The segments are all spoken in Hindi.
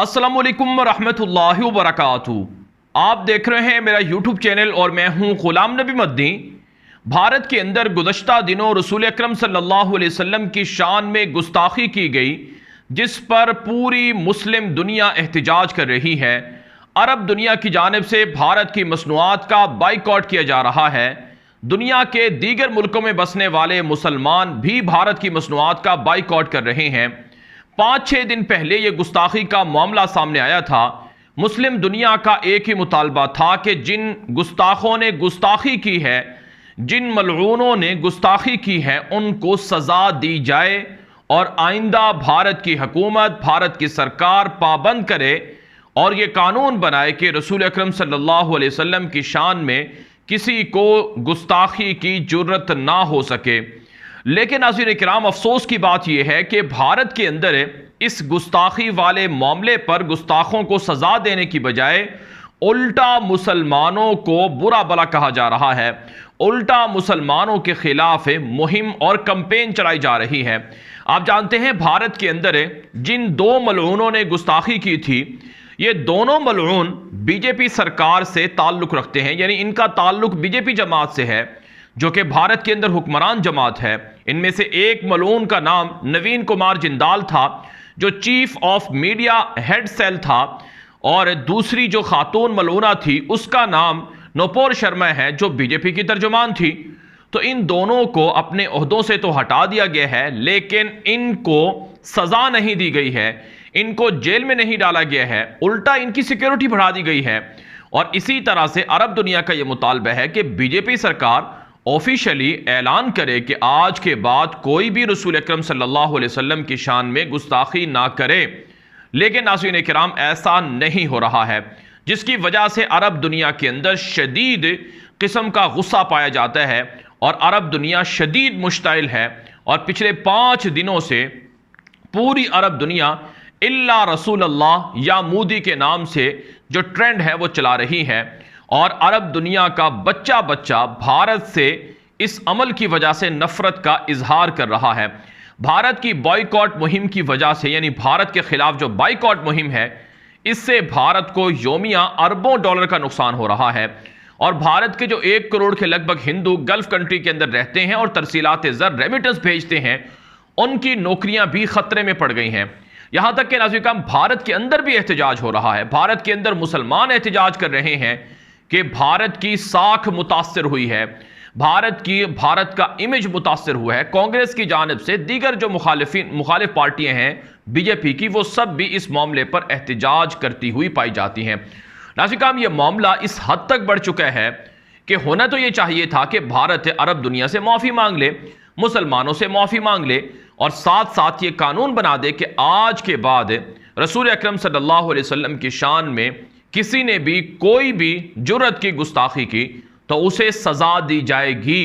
अस्सलामुअलैकुम रहमतुल्लाहि व बरकातुहू। आप देख रहे हैं मेरा यूट्यूब चैनल और मैं हूं गुलाम नबी मद्दी। भारत के अंदर गुज़श्ता दिनों रसूल अकरम सल्लल्लाहु अलैहि वसल्लम की शान में गुस्ताखी की गई, जिस पर पूरी मुस्लिम दुनिया एहतजाज कर रही है। अरब दुनिया की जानिब से भारत की मसनूआत का बाइकआउट किया जा रहा है। दुनिया के दीगर मुल्कों में बसने वाले मुसलमान भी भारत की मसनूआत का बाइकआउट कर रहे हैं। 5-6 दिन पहले यह गुस्ताखी का मामला सामने आया था। मुस्लिम दुनिया का एक ही मुतालबा था कि जिन गुस्ताखों ने गुस्ताखी की है, जिन मलऊनों ने गुस्ताखी की है, उनको सजा दी जाए और आइंदा भारत की हुकूमत, भारत की सरकार पाबंद करे और यह कानून बनाए कि रसूल अकरम सल्लल्लाहु अलैहि वसल्लम की शान में किसी को गुस्ताखी की जुर्रत ना हो सके। लेकिन नाज़रीन किराम, अफसोस की बात यह है कि भारत के अंदर इस गुस्ताखी वाले मामले पर गुस्ताखों को सजा देने की बजाय उल्टा मुसलमानों को बुरा भला कहा जा रहा है। उल्टा मुसलमानों के खिलाफ मुहिम और कैंपेन चलाई जा रही है। आप जानते हैं भारत के अंदर जिन दो मलऊनों ने गुस्ताखी की थी, ये दोनों मलऊन बीजेपी सरकार से ताल्लुक रखते हैं, यानी इनका ताल्लुक बीजेपी जमात से है, जो कि भारत के अंदर हुक्मरान जमात है। इनमें से एक मलऊन का नाम नवीन कुमार जिंदाल था, जो chief of media head cell था, और दूसरी जो खातून मलऊना थी उसका नाम नूपुर शर्मा है, जो बीजेपी की तर्जुमान थी। तो इन दोनों को अपने ओहदों से तो हटा दिया गया है, लेकिन इनको सजा नहीं दी गई है, इनको जेल में नहीं डाला गया है, उल्टा इनकी सिक्योरिटी बढ़ा दी गई है। और इसी तरह से अरब दुनिया का यह मुतालबा है कि बीजेपी सरकार ऑफिशियली ऐलान करे कि आज के बाद कोई भी रसूल अकरम सल्लल्लाहु अलैहि वसल्लम की शान में गुस्ताखी ना करे। लेकिन नाज़रीन किराम, ऐसा नहीं हो रहा है, जिसकी वजह से अरब दुनिया के अंदर शदीद किस्म का गुस्सा पाया जाता है और अरब दुनिया शदीद मुश्ताइल है। और पिछले 5 दिनों से पूरी अरब दुनिया इल्ला रसूल अल्लाह या मोदी के नाम से जो ट्रेंड है वो चला रही है। और अरब दुनिया का बच्चा बच्चा भारत से इस अमल की वजह से नफरत का इजहार कर रहा है। भारत की बॉयकॉट मुहिम की वजह से, यानी भारत के खिलाफ जो बॉयकॉट मुहिम है, इससे भारत को योमिया अरबों डॉलर का नुकसान हो रहा है। और भारत के जो 1 करोड़ के लगभग हिंदू गल्फ कंट्री के अंदर रहते हैं और तरसीलात ज़र रेमिटेंस भेजते हैं, उनकी नौकरियां भी खतरे में पड़ गई हैं। यहां तक कि नाज़रीन किराम, भारत के अंदर भी एहतजाज हो रहा है। भारत के अंदर मुसलमान एहतजाज कर रहे हैं कि भारत की साख मुतासर हुई है, भारत का इमेज मुतासर हुआ है। कांग्रेस की जानिब से दीगर जो मुखालिफ पार्टियां हैं बीजेपी की, वो सब भी इस मामले पर एहतजाज करती हुई पाई जाती हैं। नाज़रीन, यह मामला इस हद तक बढ़ चुका है कि होना तो यह चाहिए था कि भारत अरब दुनिया से माफ़ी मांग ले, मुसलमानों से माफ़ी मांग ले और साथ साथ ये कानून बना दे कि आज के बाद रसूल अकरम सल्लल्लाहु अलैहि वसल्लम की शान में किसी ने भी कोई भी जुर्रत की गुस्ताखी की तो उसे सजा दी जाएगी।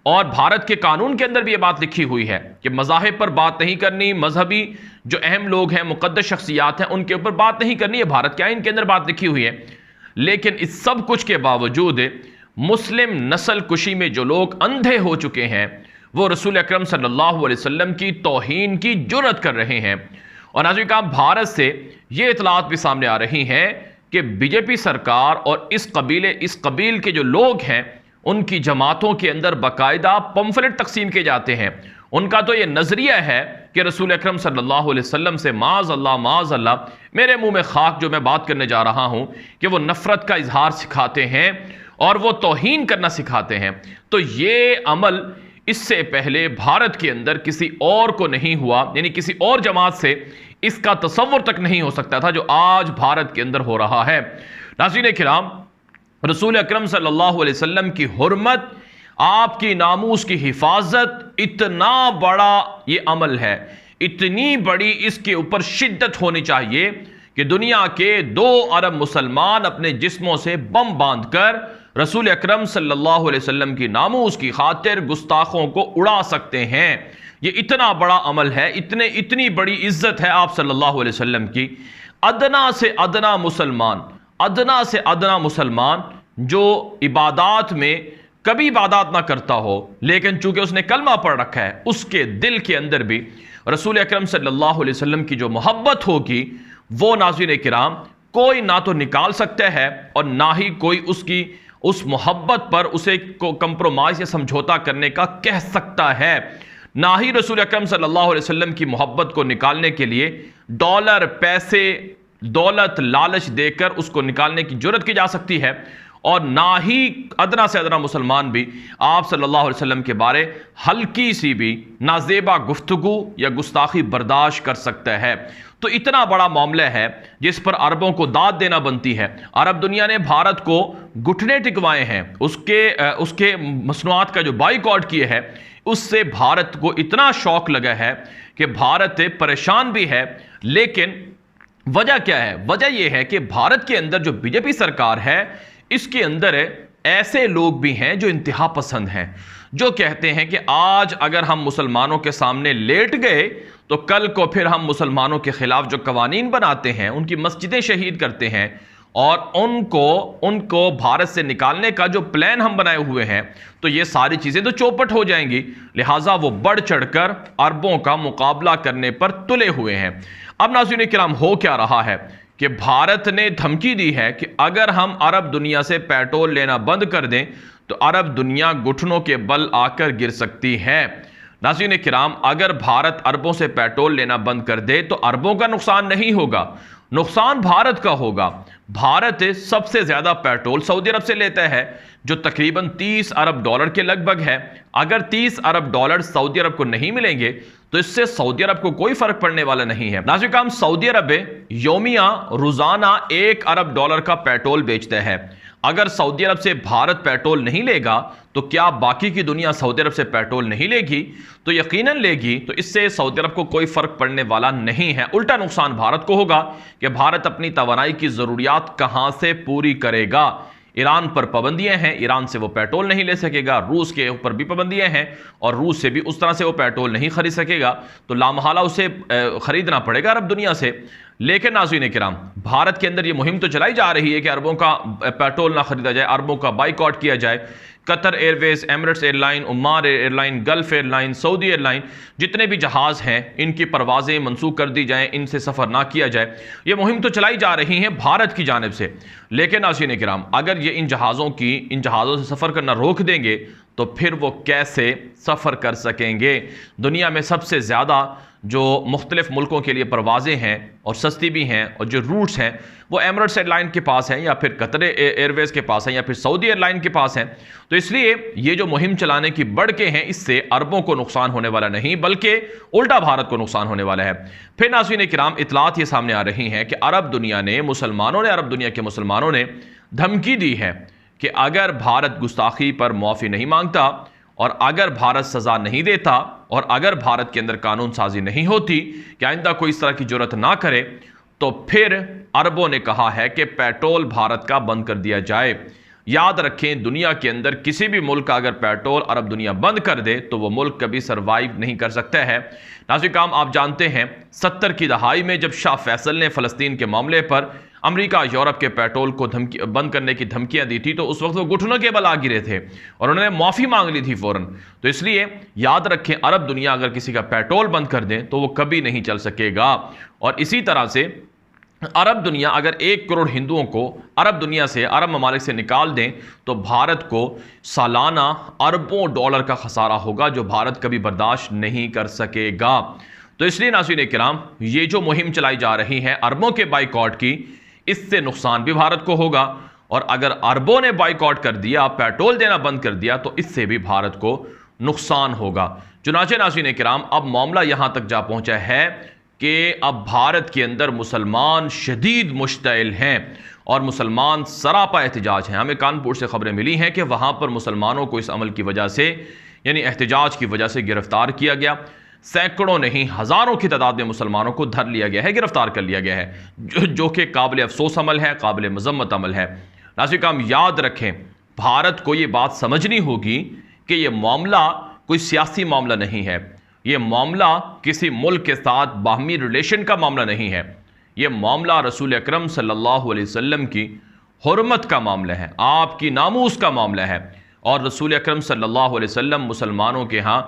और भारत के कानून के अंदर भी यह बात लिखी हुई है कि मज़ाहिब पर बात नहीं करनी, मजहबी जो अहम लोग हैं, मुक़द्दस शख्सियात हैं, उनके ऊपर बात नहीं करनी है। भारत के आईन के अंदर बात लिखी हुई है। लेकिन इस सब कुछ के बावजूद मुस्लिम नस्ल कुशी में जो लोग अंधे हो चुके हैं, वो रसूल अकरम सल्लल्लाहु अलैहि वसल्लम की तौहीन की जुर्रत कर रहे हैं। और नाज़रीन, भारत से ये इतलात भी सामने आ रही हैं कि बीजेपी सरकार और इस कबील के जो लोग हैं, उनकी जमातों के अंदर बाकायदा पंफलेट तकसीम किए जाते हैं। उनका तो ये नजरिया है कि रसूल अकरम सल्लल्लाहु अलैहि वसल्लम से माज़ अल्लाह, मेरे मुंह में खाक, जो मैं बात करने जा रहा हूं, कि वो नफरत का इजहार सिखाते हैं और वो तौहीन करना सिखाते हैं। तो ये अमल इससे पहले भारत के अंदर किसी और को नहीं हुआ, यानी किसी और जमात से इसका तसव्वुर तक नहीं हो सकता था जो आज भारत के अंदर हो रहा है। नाज़रीन किराम, रसूल अकरम सल्लल्लाहु अलैहि वसल्लम की हुर्मत, आपकी नामूस की हिफाजत, इतना बड़ा ये अमल है, इतनी बड़ी इसके ऊपर शिद्दत होनी चाहिए कि दुनिया के 2 अरब मुसलमान अपने जिस्मों से बम बांधकर रसूल अकरम सल्लल्लाहु अलैहि वसल्लम की नामूस की खातिर गुस्ताखों को उड़ा सकते हैं। ये इतना बड़ा अमल है, इतनी बड़ी इज्जत है आप सल्लल्लाहु अलैहि वसल्लम की। अदना से अदना मुसलमान जो इबादात में कभी इबादत ना करता हो, लेकिन चूंकि उसने कलमा पढ़ रखा है, उसके दिल के अंदर भी रसूल अकरम सल्लल्लाहु अलैहि वसल्लम की जो मोहब्बत होगी वो नाज़रीन किराम कोई ना तो निकाल सकता है और ना ही कोई उसकी उस मोहब्बत पर उसे कंप्रोमाइज या समझौता करने का कह सकता है। ना ही रसूल अकरम सल्लल्लाहु अलैहि वसल्लम की मोहब्बत को निकालने के लिए डॉलर, पैसे, दौलत, लालच देकर उसको निकालने की जुर्रत की जा सकती है, और ना ही अदना से अदना मुसलमान भी आप सल्लल्लाहु अलैहि वसल्लम के बारे हल्की सी भी नाजेबा गुफ्तगू या गुस्ताखी बर्दाश्त कर सकता है। तो इतना बड़ा मामला है जिस पर अरबों को दाद देना बनती है। अरब दुनिया ने भारत को घुटने टिकवाए हैं, उसके मसनूआत का जो बाइकआउट किए है, उससे भारत को इतना शौक लगा है कि भारत परेशान भी है। लेकिन वजह क्या है? वजह यह है कि भारत के अंदर जो बीजेपी सरकार है, इसके अंदर ऐसे लोग भी हैं जो इंतहा पसंद हैं, जो कहते हैं कि आज अगर हम मुसलमानों के सामने लेट गए तो कल को फिर हम मुसलमानों के खिलाफ जो कवानीन बनाते हैं, उनकी मस्जिदें शहीद करते हैं और उनको भारत से निकालने का जो प्लान हम बनाए हुए हैं, तो ये सारी चीजें तो चौपट हो जाएंगी। लिहाजा वो बढ़ चढ़कर अरबों का मुकाबला करने पर तुले हुए हैं। अब नाज़रीन किराम, हो क्या रहा है कि भारत ने धमकी दी है कि अगर हम अरब दुनिया से पेट्रोल लेना बंद कर दें तो अरब दुनिया घुटनों के बल आकर गिर सकती है। नाज़रीन किराम, अगर भारत अरबों से पेट्रोल लेना बंद कर दे तो अरबों का नुकसान नहीं होगा, नुकसान भारत का होगा। भारत सबसे ज्यादा पेट्रोल सऊदी अरब से लेता है, जो तकरीबन 30 अरब डॉलर के लगभग है। अगर 30 अरब डॉलर सऊदी अरब को नहीं मिलेंगे तो इससे सऊदी अरब को कोई फर्क पड़ने वाला नहीं है। नाज़रीन किराम, सऊदी अरब योमिया रोजाना 1 अरब डॉलर का पेट्रोल बेचता है। अगर सऊदी अरब से भारत पेट्रोल नहीं लेगा तो क्या बाकी की दुनिया सऊदी अरब से पेट्रोल नहीं लेगी? तो यकीनन लेगी। तो इससे सऊदी अरब को कोई फर्क पड़ने वाला नहीं है। उल्टा नुकसान भारत को होगा कि भारत अपनी तवानाई की जरूरियात कहां से पूरी करेगा। ईरान पर पाबंदियां हैं, ईरान से वो पेट्रोल नहीं ले सकेगा। रूस के ऊपर भी पाबंदियां हैं और रूस से भी उस तरह से वो पेट्रोल नहीं खरीद सकेगा, तो लामहला उसे खरीदना पड़ेगा अरब दुनिया से। लेकिन नाज़रीन किराम, भारत के अंदर ये मुहिम तो चलाई जा रही है कि अरबों का पेट्रोल ना खरीदा जाए, अरबों का बाइकआउट किया जाए। Qatar Airways, Emirates airline, Oman airline, gulf airline, Saudi airline, जितने भी जहाज़ हैं इनकी परवाज़ें मनसूख कर दी जाएं, इनसे सफ़र ना किया जाए। ये मुहिम तो चलाई जा रही है भारत की जानिब से। लेकिन नाज़रीन किराम, अगर ये इन जहाज़ों से सफ़र करना रोक देंगे तो फिर वो कैसे सफ़र कर सकेंगे? दुनिया में सबसे ज़्यादा जो मुख्तलिफ मुल्कों के लिए परवाज़ें हैं और सस्ती भी हैं और जो रूट्स हैं वो एमिरेट्स एयरलाइन के पास हैं, या फिर कतर एयरवेज़ के पास हैं, या फिर सऊदी एयरलाइन के पास हैं। तो इसलिए ये जो मुहिम चलाने की बढ़ के हैं, इससे अरबों को नुकसान होने वाला नहीं बल्कि उल्टा भारत को नुकसान होने वाला है। फिर नाज़रीन किराम, इतलात ये सामने आ रही हैं कि अरब दुनिया के मुसलमानों ने धमकी दी है कि अगर भारत गुस्ताखी पर मुआफ़ी नहीं मांगता और अगर भारत सज़ा नहीं देता और अगर भारत के अंदर कानून साजी नहीं होती कि आइंदा कोई इस तरह की जरूरत ना करे, तो फिर अरबों ने कहा है कि पेट्रोल भारत का बंद कर दिया जाए। याद रखें, दुनिया के अंदर किसी भी मुल्क का अगर पेट्रोल अरब दुनिया बंद कर दे तो वह मुल्क कभी सर्वाइव नहीं कर सकता है। नाज़रीन किराम, आप जानते हैं 70 की दहाई में जब शाह फैसल ने फ़लस्तीन के मामले पर अमेरिका, यूरोप के पेट्रोल को बंद करने की धमकियां दी थी, तो उस वक्त वो घुटनों के बल आ गिरे थे और उन्होंने माफ़ी मांग ली थी फ़ौरन। तो इसलिए याद रखें, अरब दुनिया अगर किसी का पेट्रोल बंद कर दें तो वो कभी नहीं चल सकेगा। और इसी तरह से अरब दुनिया अगर 1 करोड़ हिंदुओं को अरब दुनिया से, अरब ममालिक से निकाल दें तो भारत को सालाना अरबों डॉलर का खसारा होगा, जो भारत कभी बर्दाश्त नहीं कर सकेगा। तो इसलिए नाज़रीन किराम, ये जो मुहिम चलाई जा रही है अरबों के बाइकआउट की, इससे नुकसान भी भारत को होगा। और अगर अरबों ने बाइकआउट कर दिया, पेट्रोल देना बंद कर दिया, तो इससे भी भारत को नुकसान होगा। चुनाचे नाज़रीन किराम, अब मामला यहां तक जा पहुंचा है कि अब भारत के अंदर मुसलमान शदीद मुश्तइल हैं और मुसलमान सरापा एहतजाज हैं। हमें कानपुर से खबरें मिली हैं कि वहां पर मुसलमानों को इस अमल की वजह से, यानी एहतजाज की वजह से गिरफ्तार किया गया। सैकड़ों नहीं, हजारों की तादाद में मुसलमानों को धर लिया गया है, गिरफ्तार कर लिया गया है, जो कि काबिल अफसोस अमल है, काबिल मजम्मत अमल है। नाज़रीन किराम, याद रखें, भारत को ये बात समझनी होगी कि यह मामला कोई सियासी मामला नहीं है, यह मामला किसी मुल्क के साथ बाहमी रिलेशन का मामला नहीं है, यह मामला रसूल अकरम सल्लल्लाहु अलैहि वसल्लम की हुर्मत का मामला है, आपकी नामूस का मामला है। और रसूल अकरम सल्लल्लाहु अलैहि वसल्लम मुसलमानों के यहाँ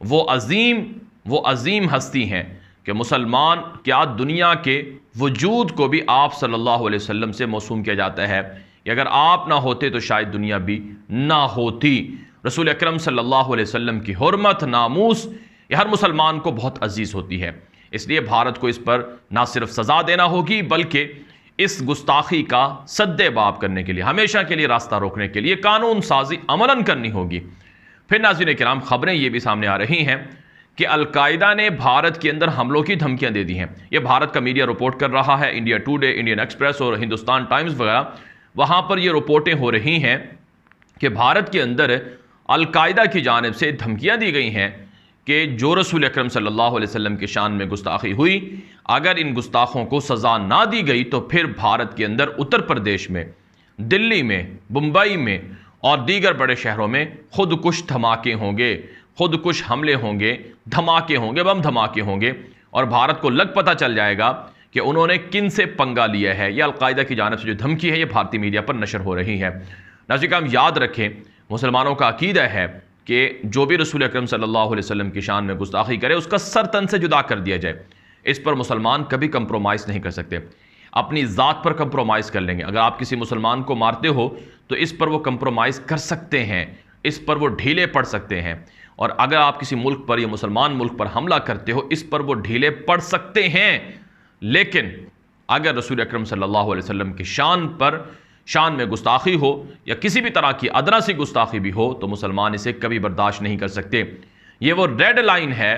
वो अजीम हस्ती हैं कि मुसलमान क्या दुनिया के वजूद को भी आप सल्लल्लाहु अलैहि वसल्लम से मौसूम किया जाता है कि अगर आप ना होते तो शायद दुनिया भी ना होती। रसूल अकरम सल्लल्लाहु अलैहि वसल्लम की हुर्मत, नामूस ये हर मुसलमान को बहुत अजीज़ होती है। इसलिए भारत को इस पर ना सिर्फ सज़ा देना होगी बल्कि इस गुस्ताखी का सद्देबाब करने के लिए, हमेशा के लिए रास्ता रोकने के लिए कानून साजी अमलन करनी होगी। फिर नाज़रीन किराम, खबरें ये भी सामने आ रही हैं कि अलकायदा ने भारत के अंदर हमलों की धमकियां दे दी हैं। ये भारत का मीडिया रिपोर्ट कर रहा है, इंडिया टुडे, इंडियन एक्सप्रेस और हिंदुस्तान टाइम्स वगैरह, वहाँ पर ये रिपोर्टें हो रही हैं कि भारत के अंदर अलकायदा की जानिब से धमकियाँ दी गई हैं कि जो रसूल अकरम सल्लल्लाहु अलैहि वसल्लम की शान में गुस्ताखी हुई, अगर इन गुस्ताखों को सज़ा ना दी गई तो फिर भारत के अंदर उत्तर प्रदेश में, दिल्ली में, मुंबई में और दीगर बड़े शहरों में खुदकुश धमाके होंगे, खुदकुश हमले होंगे, धमाके होंगे, बम धमाके होंगे और भारत को लग पता चल जाएगा कि उन्होंने किन से पंगा लिया है। यह अलकायदा की जानिब से जो धमकी है ये भारतीय मीडिया पर नशर हो रही है। नाज़रीन हम याद रखें, मुसलमानों का अकीदा है कि जो भी रसूल अकरम सल्लल्लाहु अलैहि वसल्लम की शान में गुस्ताखी करे उसका सर तन से जुदा कर दिया जाए। इस पर मुसलमान कभी कंप्रोमाइज़ नहीं कर सकते, अपनी ज़ात पर कंप्रोमाइज़ कर लेंगे। अगर आप किसी मुसलमान को मारते हो तो इस पर वो कंप्रोमाइज़ कर सकते हैं, इस पर वो ढीले पड़ सकते हैं। और अगर आप किसी मुल्क पर या मुसलमान मुल्क पर हमला करते हो, इस पर वो ढीले पड़ सकते हैं। लेकिन अगर रसूल अकरम सल्लल्लाहु अलैहि वसल्लम की शान में गुस्ताखी हो या किसी भी तरह की अदना सी गुस्ताखी भी हो तो मुसलमान इसे कभी बर्दाश्त नहीं कर सकते। ये वो रेड लाइन है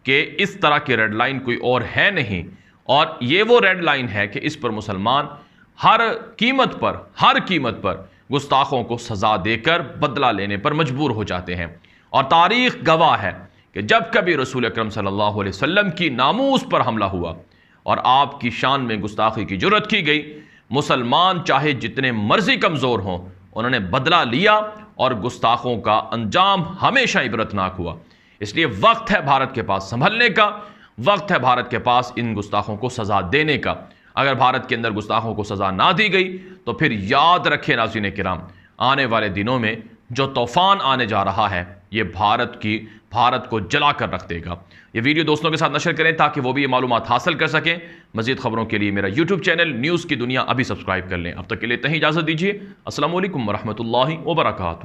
कि इस तरह की रेड लाइन कोई और है नहीं, और ये वो रेड लाइन है कि इस पर मुसलमान हर कीमत पर गुस्ताखों को सज़ा देकर बदला लेने पर मजबूर हो जाते हैं। और तारीख गवाह है कि जब कभी रसूल अकरम सल्लल्लाहु अलैहि वसल्लम की नामूस पर हमला हुआ और आपकी शान में गुस्ताखी की जुर्रत की गई, मुसलमान चाहे जितने मर्जी कमज़ोर हों उन्होंने बदला लिया और गुस्ताखों का अंजाम हमेशा इबरतनाक हुआ। इसलिए वक्त है भारत के पास संभलने का, वक्त है भारत के पास इन गुस्ताखों को सज़ा देने का। अगर भारत के अंदर गुस्ताखों को सज़ा ना दी गई तो फिर याद रखें नाज़रीन किराम, आने वाले दिनों में जो तूफ़ान आने जा रहा है ये भारत को जला कर रख देगा। ये वीडियो दोस्तों के साथ नशर करें ताकि वो भी ये मालूमात हासिल कर सकें। मज़ीद खबरों के लिए मेरा यूट्यूब चैनल न्यूज़ की दुनिया अभी सब्सक्राइब कर लें। अब तक के लिए इतनी इजाज़त दीजिए। अस्सलामु अलैकुम वरहमतुल्लाहि वबरकातुहू।